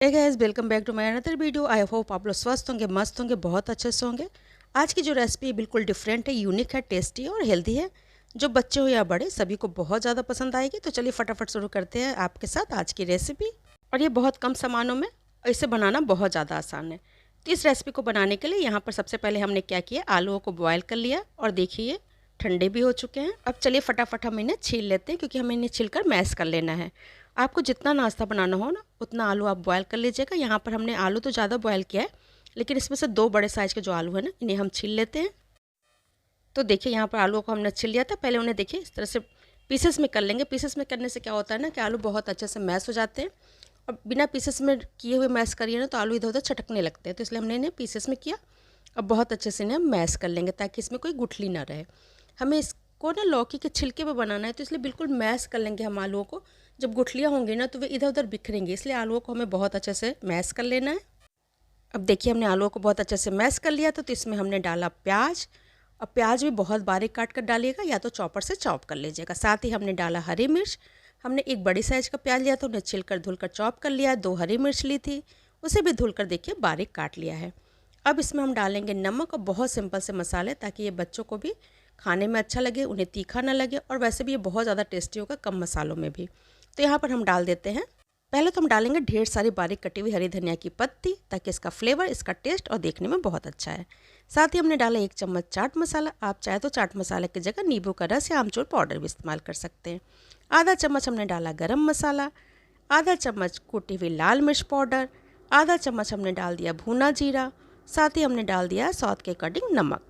Hey guys, welcome back to my another video. I hope आप लोग स्वस्थ होंगे, मस्त होंगे, बहुत अच्छे से होंगे। आज की जो रेसिपी है बिल्कुल डिफरेंट है, यूनिक है, टेस्टी है और हेल्दी है। जो बच्चे हो या बड़े सभी को बहुत ज़्यादा पसंद आएगी। तो चलिए फटाफट शुरू करते हैं आपके साथ आज की रेसिपी। और ये बहुत कम सामानों में और इसे बनाना बहुत ज़्यादा आसान है। तो इस रेसिपी को बनाने के लिए यहाँ पर सबसे पहले हमने क्या किया, आलूओं को बॉयल कर लिया और देखिए ठंडे भी हो चुके हैं। अब चलिए फटाफट हम इन्हें छील लेते हैं, क्योंकि हमें इन्हें छीलकर मैश कर लेना है। आपको जितना नाश्ता बनाना हो ना उतना आलू आप बॉयल कर लीजिएगा। यहाँ पर हमने आलू तो ज़्यादा बॉयल किया है, लेकिन इसमें से 2 बड़े साइज़ के जो आलू है ना, इन्हें हम छील लेते हैं। तो देखिए यहाँ पर आलू को हमने छील लिया था। पहले उन्हें देखिए इस तरह से पीसेस में कर लेंगे। पीसेस में करने से क्या होता है ना कि आलू बहुत अच्छे से मैश हो जाते हैं। और बिना पीसेस में किए हुए मैश करिए ना तो आलू इधर उधर छटकने लगते हैं। तो इसलिए हमने इन्हें पीसेस में किया। अब बहुत अच्छे से इन्हें मैश कर लेंगे ताकि इसमें कोई गुठली ना रहे। हमें इसको ना लौकी के छिलके पे बनाना है, तो इसलिए बिल्कुल मैश कर लेंगे हम आलूओं को। जब गुठलियाँ होंगी ना तो वे इधर उधर बिखरेंगी, इसलिए आलूओं को हमें बहुत अच्छे से मैश कर लेना है। अब देखिए हमने आलूओं को बहुत अच्छे से मैश कर लिया था। तो इसमें हमने डाला प्याज। और प्याज भी बहुत बारीक काट कर डालिएगा, या तो चॉपर से चॉप कर लीजिएगा। साथ ही हमने डाला हरी मिर्च। हमने एक बड़ी साइज़ का प्याज लिया था, उन्हें छिलकर धुलकर चॉप कर लिया। 2 हरी मिर्च ली थी, उसे भी धुलकर देखिए बारीक काट लिया है। अब इसमें हम डालेंगे नमक और बहुत सिंपल से मसाले, ताकि ये बच्चों को भी खाने में अच्छा लगे, उन्हें तीखा ना लगे, और वैसे भी ये बहुत ज़्यादा टेस्टी होगा कम मसालों में भी। तो यहाँ पर हम डाल देते हैं, पहले तो हम डालेंगे ढेर सारी बारीक कटी हुई हरी धनिया की पत्ती, ताकि इसका फ्लेवर, इसका टेस्ट और देखने में बहुत अच्छा है। साथ ही हमने डाला 1 चम्मच चाट मसाला। आप चाहे तो चाट मसाले की जगह नींबू का रस या आमचूर पाउडर भी इस्तेमाल कर सकते हैं। आधा चम्मच हमने डाला गरम मसाला। आधा चम्मच कुटी हुई लाल मिर्च पाउडर। आधा चम्मच हमने डाल दिया भुना जीरा। साथ ही हमने डाल दिया स्वाद के अकॉर्डिंग नमक।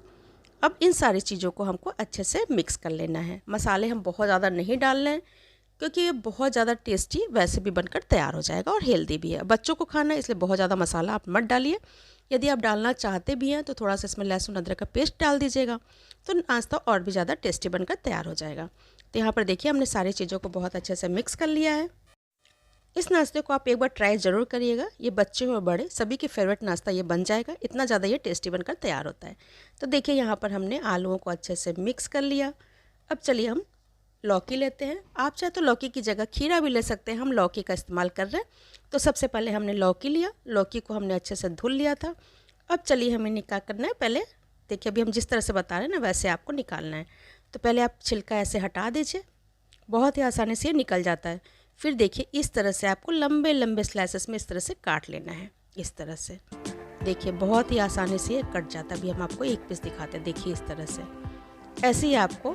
अब इन सारी चीज़ों को हमको अच्छे से मिक्स कर लेना है। मसाले हम बहुत ज़्यादा नहीं डाल रहे हैं, क्योंकि ये बहुत ज़्यादा टेस्टी वैसे भी बनकर तैयार हो जाएगा और हेल्दी भी है। बच्चों को खाना है, इसलिए बहुत ज़्यादा मसाला आप मत डालिए। यदि आप डालना चाहते भी हैं तो थोड़ा सा इसमें लहसुन अदरक का पेस्ट डाल दीजिएगा, तो नाश्ता और भी ज़्यादा टेस्टी बनकर तैयार हो जाएगा। तो यहाँ पर देखिए हमने सारी चीज़ों को बहुत अच्छे से मिक्स कर लिया है। इस नाश्ते को आप एक बार ट्राई ज़रूर करिएगा। ये बच्चे और बड़े सभी की फेवरेट नाश्ता ये बन जाएगा, इतना ज़्यादा ये टेस्टी बनकर तैयार होता है। तो देखिए यहाँ पर हमने आलूओं को अच्छे से मिक्स कर लिया। अब चलिए हम लौकी लेते हैं। आप चाहे तो लौकी की जगह खीरा भी ले सकते हैं, हम लौकी का इस्तेमाल कर रहे हैं। तो सबसे पहले हमने लौकी लिया, लौकी को हमने अच्छे से धुल लिया था। अब चलिए हमें निकाल करना है। पहले देखिए अभी हम जिस तरह से बता रहे हैं ना, वैसे आपको निकालना है। तो पहले आप छिलका ऐसे हटा दीजिए, बहुत ही आसानी से ये निकल जाता है। फिर देखिए इस तरह से आपको लंबे लंबे स्लाइसेस में इस तरह से काट लेना है। इस तरह से देखिए बहुत ही आसानी से ये कट जाता है। अभी हम आपको एक पीस दिखाते हैं, देखिए इस तरह से। ऐसे ही आपको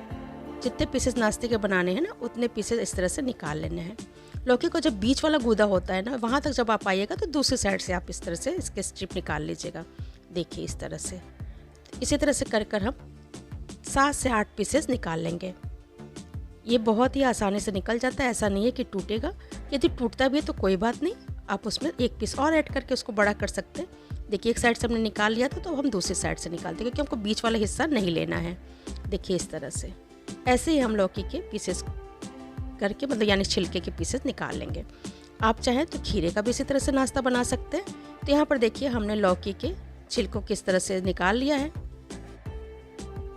जितने पीसेस नाश्ते के बनाने हैं ना, उतने पीसेस इस तरह से निकाल लेने हैं। लौकी को जब बीच वाला गूदा होता है ना, वहाँ तक जब आप आइएगा तो दूसरी साइड से आप इस तरह से इसके स्ट्रिप निकाल लीजिएगा। देखिए इस तरह से। इसी तरह से कर कर हम 7 से 8 पीसेस निकाल लेंगे। ये बहुत ही आसानी से निकल जाता है, ऐसा नहीं है कि टूटेगा। यदि टूटता भी है तो कोई बात नहीं, आप उसमें एक पीस और ऐड करके उसको बड़ा कर सकते हैं। देखिए एक साइड से हमने निकाल लिया था, तो हम दूसरी साइड से निकालते हैं, क्योंकि हमको बीच वाला हिस्सा नहीं लेना है। देखिए इस तरह से। ऐसे ही हम लौकी के पीसेस करके, मतलब यानी छिलके के पीसेस निकाल लेंगे। आप चाहें तो खीरे का भी इसी तरह से नाश्ता बना सकते हैं। तो यहाँ पर देखिए हमने लौकी के छिलकों किस तरह से निकाल लिया है।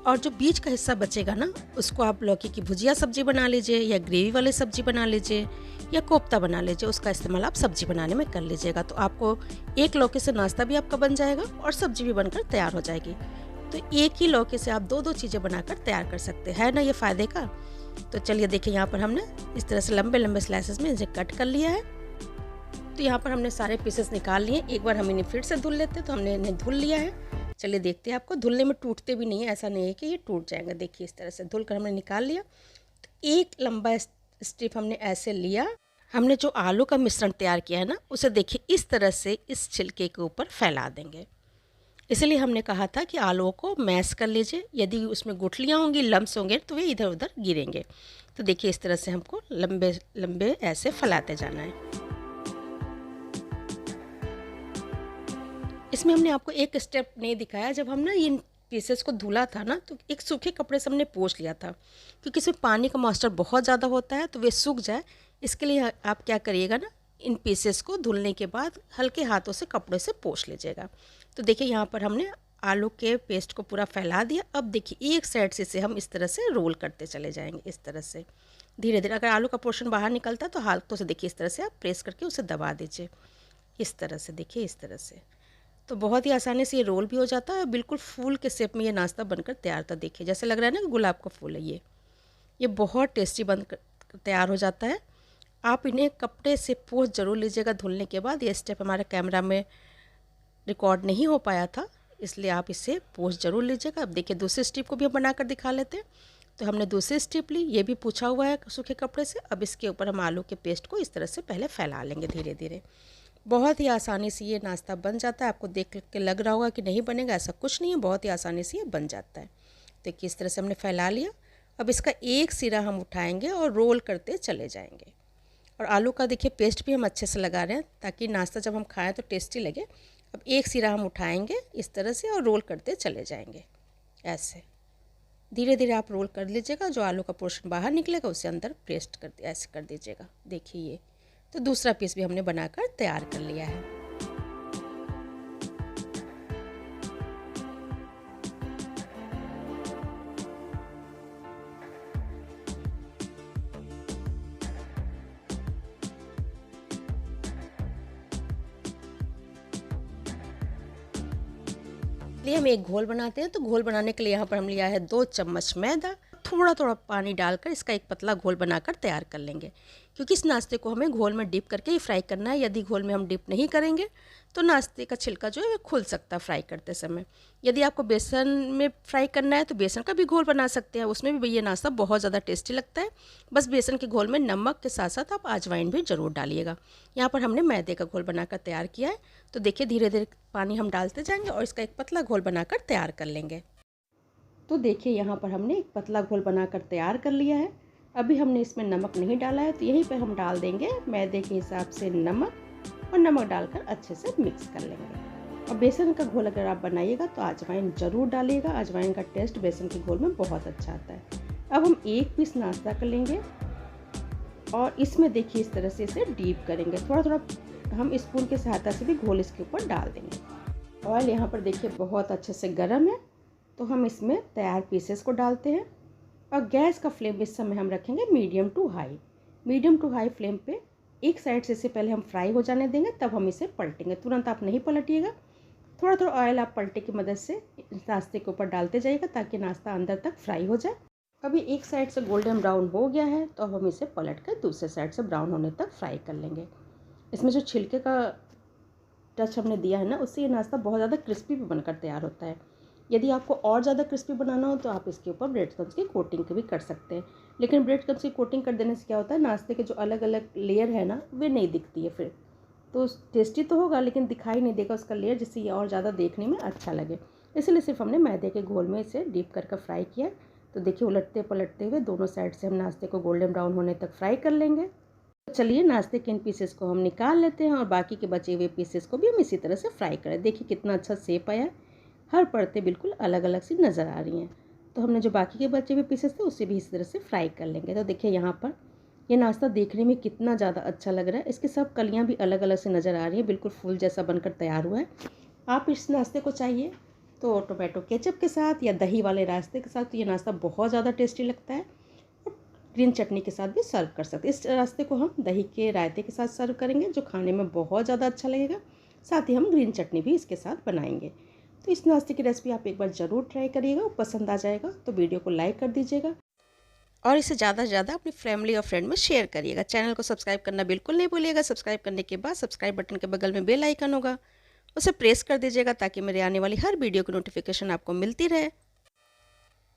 और जो बीच का हिस्सा बचेगा ना, उसको आप लौकी की भुजिया सब्जी बना लीजिए, या ग्रेवी वाली सब्जी बना लीजिए, या कोफ्ता बना लीजिए। उसका इस्तेमाल आप सब्जी बनाने में कर लीजिएगा। तो आपको एक लौकी से नाश्ता भी आपका बन जाएगा और सब्जी भी बनकर तैयार हो जाएगी। तो एक ही लौकी से आप 2-2 चीज़ें बनाकर तैयार कर सकते हैं, है ना ये फ़ायदे का। तो चलिए देखिए यहाँ पर हमने इस तरह से लंबे लंबे स्लाइसेस में इसे कट कर लिया है। तो यहाँ पर हमने सारे पीसेस निकाल लिए। एक बार हम इन्हें फिर से धुल लेते हैं। तो हमने इन्हें धुल लिया है। चलिए देखते हैं, आपको धुलने में टूटते भी नहीं है, ऐसा नहीं है कि ये टूट जाएंगे। देखिए इस तरह से धुल कर हमने निकाल लिया। तो एक लंबा स्ट्रिप हमने ऐसे लिया। हमने जो आलू का मिश्रण तैयार किया है ना, उसे देखिए इस तरह से इस छिलके के ऊपर फैला देंगे। इसलिए हमने कहा था कि आलूओं को मैश कर लीजिए। यदि उसमें गुठलियाँ होंगी, लम्स होंगे, तो वे इधर उधर गिरेंगे। तो देखिए इस तरह से हमको लंबे लंबे ऐसे फैलाते जाना है। इसमें हमने आपको एक स्टेप नहीं दिखाया। जब हम ना इन पीसेस को धुला था ना, तो एक सूखे कपड़े से हमने पोंछ लिया था, क्योंकि इसमें पानी का मॉइस्चर बहुत ज़्यादा होता है, तो वे सूख जाए। इसके लिए आप क्या करिएगा ना, इन पीसेस को धुलने के बाद हल्के हाथों से कपड़े से पोंछ लीजिएगा। तो देखिए यहाँ पर हमने आलू के पेस्ट को पूरा फैला दिया। अब देखिए एक साइड से इसे हम इस तरह से रोल करते चले जाएंगे, इस तरह से धीरे धीरे। अगर आलू का पोर्शन बाहर निकलता है तो हाथों से देखिए इस तरह से आप प्रेस करके उसे दबा दीजिए। इस तरह से, देखिए इस तरह से। तो बहुत ही आसानी से ये रोल भी हो जाता है और बिल्कुल फूल के शेप में ये नाश्ता बनकर तैयार था। देखिए जैसे लग रहा है ना कि गुलाब का फूल है ये बहुत टेस्टी बनकर तैयार हो जाता है। आप इन्हें कपड़े से पोंछ ज़रूर लीजिएगा धुलने के बाद। ये स्टेप हमारे कैमरा में रिकॉर्ड नहीं हो पाया था, इसलिए आप इसे पोंछ ज़रूर लीजिएगा। अब देखिए दूसरी स्ट्रिप को भी हम बनाकर दिखा लेते हैं। तो हमने दूसरी स्ट्रिप ली, ये भी पूछा हुआ है सूखे कपड़े से। अब इसके ऊपर हम आलू के पेस्ट को इस तरह से पहले फैला लेंगे धीरे धीरे। बहुत ही आसानी से ये नाश्ता बन जाता है। आपको देख के लग रहा होगा कि नहीं बनेगा, ऐसा कुछ नहीं है, बहुत ही आसानी से ये बन जाता है। देखिए इस तरह से हमने फैला लिया। अब इसका एक सिरा हम उठाएंगे और रोल करते चले जाएंगे। और आलू का देखिए पेस्ट भी हम अच्छे से लगा रहे हैं ताकि नाश्ता जब हम खाएं तो टेस्टी लगे। अब एक सिरा हम उठाएंगे इस तरह से और रोल करते चले जाएंगे। ऐसे धीरे धीरे आप रोल कर लीजिएगा, जो आलू का पोर्शन बाहर निकलेगा उसे अंदर पेस्ट कर ऐसे कर दीजिएगा। देखिए ये तो दूसरा पीस भी हमने बनाकर तैयार कर लिया है। लिए हम एक घोल बनाते हैं। तो घोल बनाने के लिए यहाँ पर हम लिया है 2 चम्मच मैदा, थोड़ा थोड़ा पानी डालकर इसका एक पतला घोल बनाकर तैयार कर लेंगे। क्योंकि इस नाश्ते को हमें घोल में डिप करके ही फ्राई करना है। यदि घोल में हम डिप नहीं करेंगे तो नाश्ते का छिलका जो है वो खुल सकता है फ्राई करते समय। यदि आपको बेसन में फ्राई करना है तो बेसन का भी घोल बना सकते हैं, उसमें भी ये नाश्ता बहुत ज़्यादा टेस्टी लगता है। बस बेसन के घोल में नमक के साथ साथ आप अजवाइन भी ज़रूर डालिएगा। यहाँ पर हमने मैदे का घोल बनाकर तैयार किया है। तो देखिए धीरे धीरे पानी हम डालते जाएंगे और इसका एक पतला घोल बनाकर तैयार कर लेंगे। तो देखिए यहाँ पर हमने एक पतला घोल बनाकर तैयार कर लिया है। अभी हमने इसमें नमक नहीं डाला है, तो यहीं पे हम डाल देंगे मैदे के हिसाब से नमक, और नमक डालकर अच्छे से मिक्स कर लेंगे। और बेसन का घोल अगर आप बनाइएगा तो अजवाइन ज़रूर डालिएगा, अजवाइन का टेस्ट बेसन के घोल में बहुत अच्छा आता है। अब हम एक पीस नाश्ता कर लेंगे और इसमें देखिए इस तरह से इसे डीप करेंगे। थोड़ा थोड़ा हम स्पून की सहायता से भी घोल इसके ऊपर डाल देंगे। ऑयल यहाँ पर देखिए बहुत अच्छे से गर्म है, तो हम इसमें तैयार पीसेस को डालते हैं। और गैस का फ्लेम इस समय हम रखेंगे मीडियम टू हाई फ्लेम पे। एक साइड से इसे पहले हम फ्राई हो जाने देंगे, तब हम इसे पलटेंगे। तुरंत आप नहीं पलटिएगा, थोड़ा थोड़ा ऑयल आप पलटे की मदद से नाश्ते के ऊपर डालते जाइएगा ताकि नाश्ता अंदर तक फ्राई हो जाए। अभी एक साइड से गोल्डन ब्राउन हो गया है, तो हम इसे पलट कर दूसरे साइड से ब्राउन होने तक फ्राई कर लेंगे। इसमें जो छिलके का टच हमने दिया है ना, उससे ये नाश्ता बहुत ज़्यादा क्रिस्पी भी बनकर तैयार होता है। यदि आपको और ज़्यादा क्रिस्पी बनाना हो तो आप इसके ऊपर ब्रेड क्रम्स की कोटिंग भी कर सकते हैं। लेकिन ब्रेड क्रम्स की कोटिंग कर देने से क्या होता है, नाश्ते के जो अलग अलग लेयर है ना, वे नहीं दिखती है। फिर तो टेस्टी तो होगा लेकिन दिखाई नहीं देगा उसका लेयर, जिससे ये और ज़्यादा देखने में अच्छा लगे। इसलिए सिर्फ हमने मैदे के घोल में इसे डीप कर फ्राई किया। तो देखिए उलटते पलटते हुए दोनों साइड से हम नाश्ते को गोल्डन ब्राउन होने तक फ्राई कर लेंगे। तो चलिए नाश्ते के इन पीसेस को हम निकाल लेते हैं और बाकी के बचे हुए पीसेस को भी हम इसी तरह से फ्राई करें। देखिए कितना अच्छा शेप आया, हर परतें बिल्कुल अलग अलग सी नज़र आ रही हैं। तो हमने जो बाकी के बचे हुए पीसेस थे उसे भी इस तरह से फ्राई कर लेंगे। तो देखिए यहाँ पर ये नाश्ता देखने में कितना ज़्यादा अच्छा लग रहा है। इसके सब कलियाँ भी अलग अलग से नज़र आ रही हैं, बिल्कुल फूल जैसा बनकर तैयार हुआ है। आप इस नाश्ते को चाहिए तो टोमेटो केचप के साथ या दही वाले रास्ते के साथ, तो ये नाश्ता बहुत ज़्यादा टेस्टी लगता है। और ग्रीन चटनी के साथ भी सर्व कर सकते हैं। इस रास्ते को हम दही के रायते के साथ सर्व करेंगे, जो खाने में बहुत ज़्यादा अच्छा लगेगा। साथ ही हम ग्रीन चटनी भी इसके साथ बनाएंगे। तो इस नाश्ते की रेसिपी आप एक बार ज़रूर ट्राई करिएगा, पसंद आ जाएगा तो वीडियो को लाइक कर दीजिएगा और इसे ज़्यादा से ज़्यादा अपनी फैमिली और फ्रेंड में शेयर करिएगा। चैनल को सब्सक्राइब करना बिल्कुल नहीं भूलिएगा। सब्सक्राइब करने के बाद सब्सक्राइब बटन के बगल में बेल आइकन होगा, उसे प्रेस कर दीजिएगा ताकि मेरे आने वाली हर वीडियो की नोटिफिकेशन आपको मिलती रहे।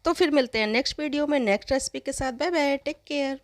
तो फिर मिलते हैं नेक्स्ट वीडियो में नेक्स्ट रेसिपी के साथ। Bye bye, take care.